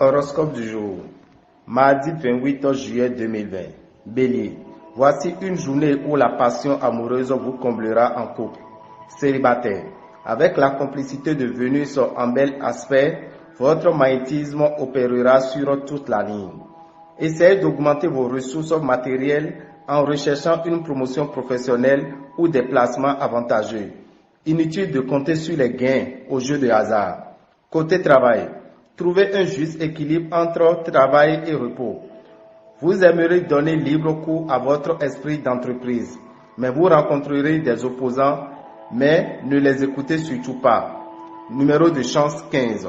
Horoscope du jour, mardi 28 juillet 2020. Bélier, voici une journée où la passion amoureuse vous comblera en couple. Célibataire, avec la complicité de Vénus en bel aspect, votre magnétisme opérera sur toute la ligne. Essayez d'augmenter vos ressources matérielles en recherchant une promotion professionnelle ou des placements avantageux. Inutile de compter sur les gains au jeu de hasard. Côté travail, trouvez un juste équilibre entre travail et repos. Vous aimerez donner libre cours à votre esprit d'entreprise, mais vous rencontrerez des opposants, mais ne les écoutez surtout pas. Numéro de chance 15.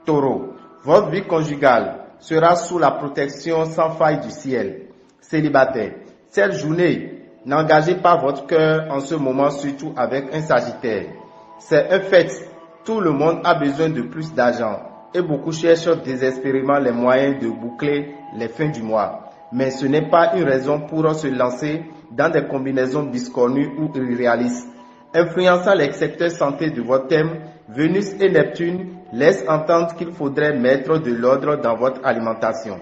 Taureau, votre vie conjugale sera sous la protection sans faille du ciel. Célibataire, cette journée, n'engagez pas votre cœur en ce moment, surtout avec un Sagittaire. C'est un fait, tout le monde a besoin de plus d'argent et beaucoup cherchent désespérément les moyens de boucler les fins du mois. Mais ce n'est pas une raison pour se lancer dans des combinaisons biscornues ou irréalistes. Influençant les secteurs santé de votre thème, Vénus et Neptune laissent entendre qu'il faudrait mettre de l'ordre dans votre alimentation.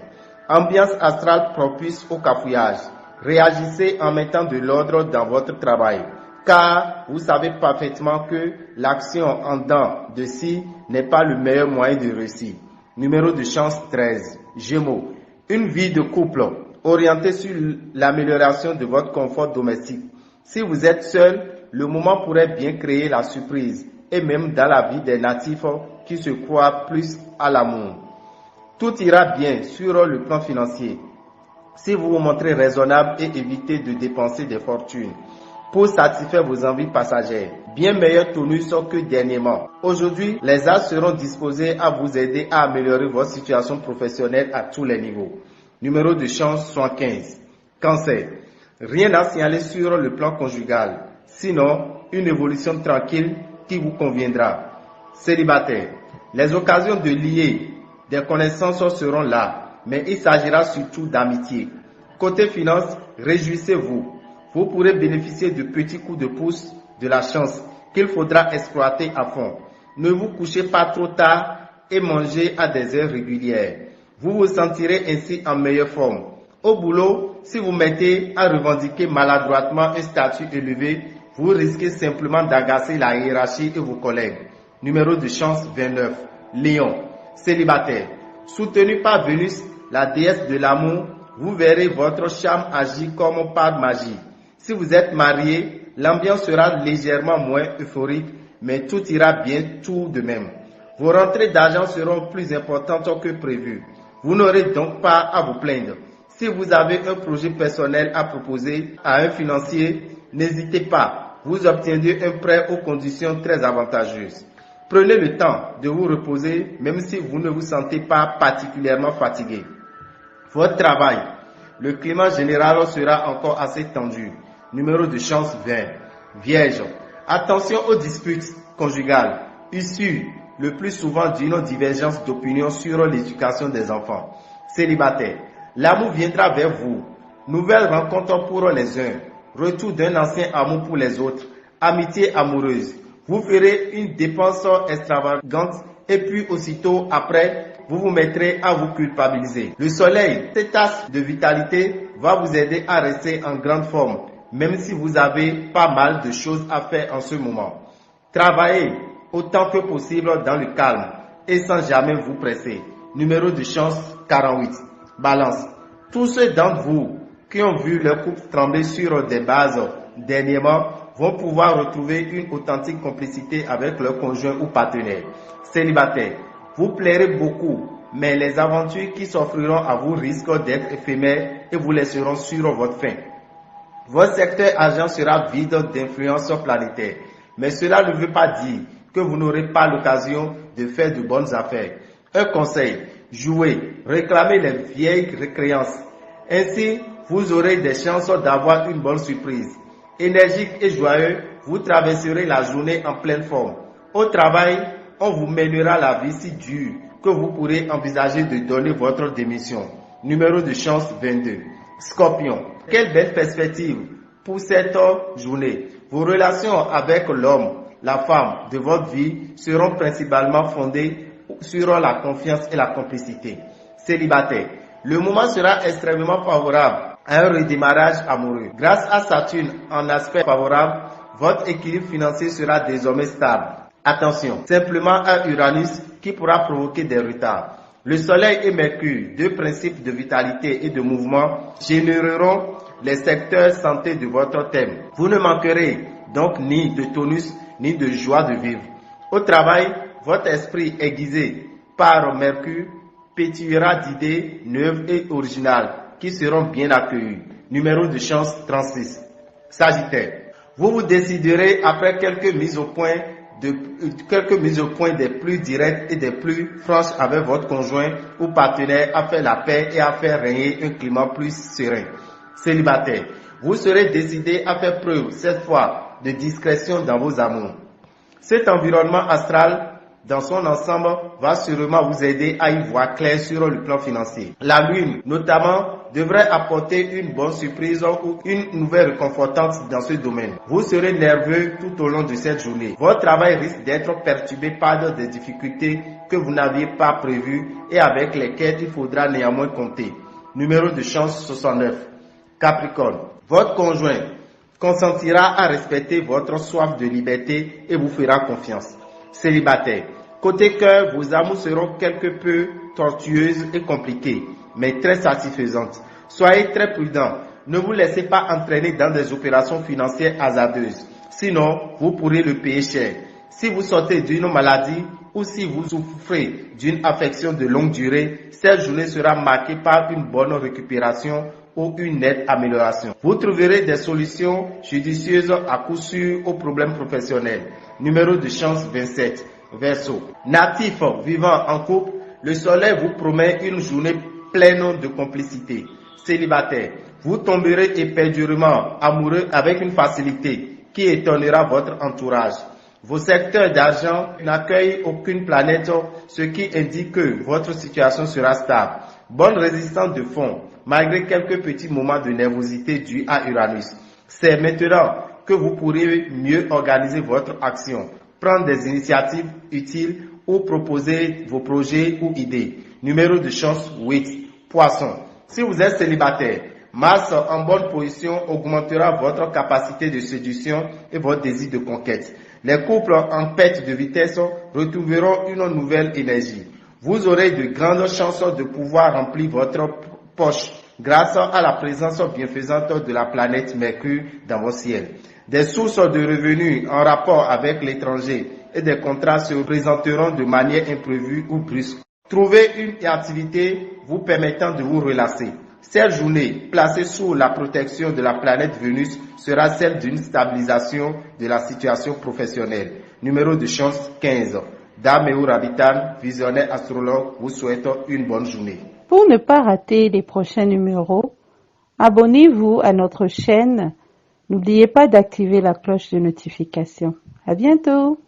Ambiance astrale propice au cafouillage. Réagissez en mettant de l'ordre dans votre travail, car vous savez parfaitement que l'action en dents de scie n'est pas le meilleur moyen de réussir. Numéro de chance 13. Gémeaux, une vie de couple orientée sur l'amélioration de votre confort domestique. Si vous êtes seul, le moment pourrait bien créer la surprise, et même dans la vie des natifs qui se croient plus à l'amour. Tout ira bien sur le plan financier si vous vous montrez raisonnable et évitez de dépenser des fortunes pour satisfaire vos envies passagères. Bien meilleur tonus que dernièrement. Aujourd'hui, les arts seront disposés à vous aider à améliorer votre situation professionnelle à tous les niveaux. Numéro de chance 75. Cancer. Rien à signaler sur le plan conjugal, sinon une évolution tranquille qui vous conviendra. Célibataire. Les occasions de lier des connaissances seront là, mais il s'agira surtout d'amitié. Côté finance, réjouissez-vous. Vous pourrez bénéficier de petits coups de pouce de la chance qu'il faudra exploiter à fond. Ne vous couchez pas trop tard et mangez à des heures régulières. Vous vous sentirez ainsi en meilleure forme. Au boulot, si vous mettez à revendiquer maladroitement un statut élevé, vous risquez simplement d'agacer la hiérarchie et vos collègues. Numéro de chance 29. Lion, célibataire. Soutenu par Vénus, la déesse de l'amour, vous verrez votre charme agir comme par magie. Si vous êtes marié, l'ambiance sera légèrement moins euphorique, mais tout ira bien tout de même. Vos rentrées d'argent seront plus importantes que prévu. Vous n'aurez donc pas à vous plaindre. Si vous avez un projet personnel à proposer à un financier, n'hésitez pas. Vous obtiendrez un prêt aux conditions très avantageuses. Prenez le temps de vous reposer, même si vous ne vous sentez pas particulièrement fatigué. Votre travail, le climat général sera encore assez tendu. Numéro de chance 20. Vierge, attention aux disputes conjugales, issues le plus souvent d'une divergence d'opinion sur l'éducation des enfants. Célibataire, l'amour viendra vers vous. Nouvelles rencontres pour les uns, retour d'un ancien amour pour les autres, amitié amoureuse. Vous ferez une dépense extravagante et puis aussitôt après, vous vous mettrez à vous culpabiliser. Le soleil, cette tasse de vitalité, va vous aider à rester en grande forme, même si vous avez pas mal de choses à faire en ce moment. Travaillez autant que possible dans le calme et sans jamais vous presser. Numéro de chance 48. Balance. Tous ceux d'entre vous qui ont vu leur couple trembler sur des bases dernièrement vont pouvoir retrouver une authentique complicité avec leur conjoint ou partenaire. Célibataire, vous plairez beaucoup, mais les aventures qui s'offriront à vous risquent d'être éphémères et vous laisseront sur votre faim. Votre secteur argent sera vide d'influence planétaire, mais cela ne veut pas dire que vous n'aurez pas l'occasion de faire de bonnes affaires. Un conseil, jouez, réclamez les vieilles créances. Ainsi, vous aurez des chances d'avoir une bonne surprise. Énergique et joyeux, vous traverserez la journée en pleine forme. Au travail, on vous mènera la vie si dure que vous pourrez envisager de donner votre démission. Numéro de chance 22. Scorpion, quelle belle perspective pour cette journée. Vos relations avec l'homme, la femme de votre vie seront principalement fondées sur la confiance et la complicité. Célibataire, le moment sera extrêmement favorable à un redémarrage amoureux. Grâce à Saturne en aspect favorable, votre équilibre financier sera désormais stable. Attention, simplement un Uranus qui pourra provoquer des retards. Le Soleil et Mercure, deux principes de vitalité et de mouvement, généreront les secteurs santé de votre thème. Vous ne manquerez donc ni de tonus ni de joie de vivre. Au travail, votre esprit aiguisé par Mercure pétillera d'idées neuves et originales qui seront bien accueillies. Numéro de chance 36. Sagittaire, vous vous déciderez après quelques mises au point des plus directes et des plus franches avec votre conjoint ou partenaire à faire la paix et à faire régner un climat plus serein. Célibataire, vous serez décidé à faire preuve cette fois de discrétion dans vos amours. Cet environnement astral dans son ensemble va sûrement vous aider à y voir clair sur le plan financier. La lune, notamment, devrait apporter une bonne surprise ou une nouvelle réconfortante dans ce domaine. Vous serez nerveux tout au long de cette journée. Votre travail risque d'être perturbé par des difficultés que vous n'aviez pas prévues et avec lesquelles il faudra néanmoins compter. Numéro de chance 69. Capricorne, votre conjoint consentira à respecter votre soif de liberté et vous fera confiance. Célibataire, côté cœur, vos amours seront quelque peu tortueuses et compliquées, mais très satisfaisantes. Soyez très prudent, ne vous laissez pas entraîner dans des opérations financières hasardeuses, sinon vous pourrez le payer cher. Si vous sortez d'une maladie ou si vous souffrez d'une affection de longue durée, cette journée sera marquée par une bonne récupération ou une nette amélioration. Vous trouverez des solutions judicieuses à coup sûr aux problèmes professionnels. Numéro de chance 27. Verseau. Natif vivant en couple, le soleil vous promet une journée pleine de complicité. Célibataire, vous tomberez éperdument amoureux avec une facilité qui étonnera votre entourage. Vos secteurs d'argent n'accueillent aucune planète, ce qui indique que votre situation sera stable. Bonne résistance de fond, malgré quelques petits moments de nervosité dus à Uranus. C'est maintenant que vous pourrez mieux organiser votre action, prendre des initiatives utiles ou proposer vos projets ou idées. Numéro de chance 8. Poisson. Si vous êtes célibataire, Mars en bonne position augmentera votre capacité de séduction et votre désir de conquête. Les couples en perte de vitesse retrouveront une nouvelle énergie. Vous aurez de grandes chances de pouvoir remplir votre poche grâce à la présence bienfaisante de la planète Mercure dans vos ciels. Des sources de revenus en rapport avec l'étranger et des contrats se présenteront de manière imprévue ou brusque. Trouvez une activité vous permettant de vous relaxer. Cette journée, placée sous la protection de la planète Vénus, sera celle d'une stabilisation de la situation professionnelle. Numéro de chance 15. Dame Eur Rabitan, visionnaire astrologue, vous souhaite une bonne journée. Pour ne pas rater les prochains numéros, abonnez-vous à notre chaîne. N'oubliez pas d'activer la cloche de notification. À bientôt!